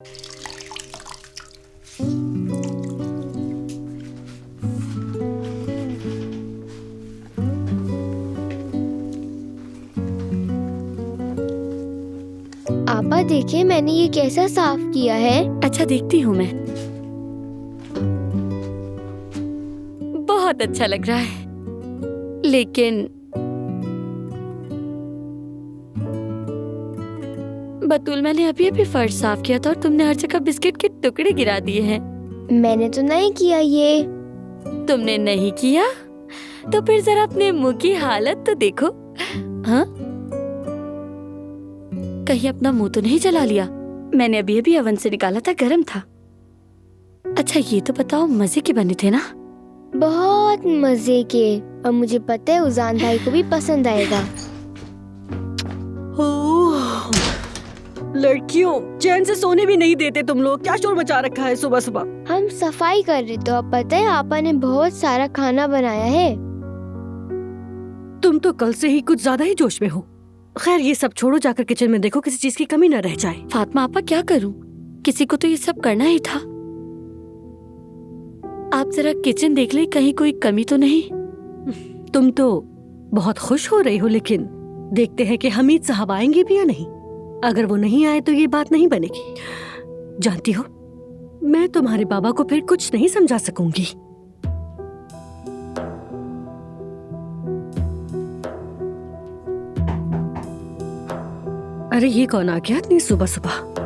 आपा देखिए मैंने ये कैसा साफ किया है। अच्छा देखती हूँ मैं। बहुत अच्छा लग रहा है, लेकिन बतूल मैंने अभी अभी फर्श साफ किया था और तुमने हर जगह बिस्किट के टुकड़े गिरा दिए हैं। मैंने तो नहीं किया ये। तुमने नहीं किया? तो फिर जरा अपने मुंह की हालत तो देखो। हाँ, कहीं अपना मुंह तो नहीं जला लिया? मैंने अभी अभी ओवन से निकाला था, गर्म था। अच्छा ये तो बताओ मजे के बने थे ना? बहुत मजे के, और मुझे पता है उजान भाई को भी पसंद आएगा। लड़कियों, चैन से सोने भी नहीं देते तुम लोग। क्या शोर मचा रखा है सुबह सुबह? हम सफाई कर रहे तो अब पता है आपा ने बहुत सारा खाना बनाया है। तुम तो कल से ही कुछ ज्यादा ही जोश में हो। खैर ये सब छोड़ो, जाकर किचन में देखो किसी चीज की कमी न रह जाए। फातिमा आपा क्या करूं? किसी को तो ये सब करना ही था। आप जरा किचन देख ले, कहीं कोई कमी तो नहीं। तुम तो बहुत खुश हो रही हो, लेकिन देखते हैं कि हमीद साहब आएंगे भी या नहीं। अगर वो नहीं आए तो ये बात नहीं बनेगी। जानती हो, मैं तुम्हारे बाबा को फिर कुछ नहीं समझा सकूंगी। अरे ये कौन आ गया इतनी सुबह सुबह?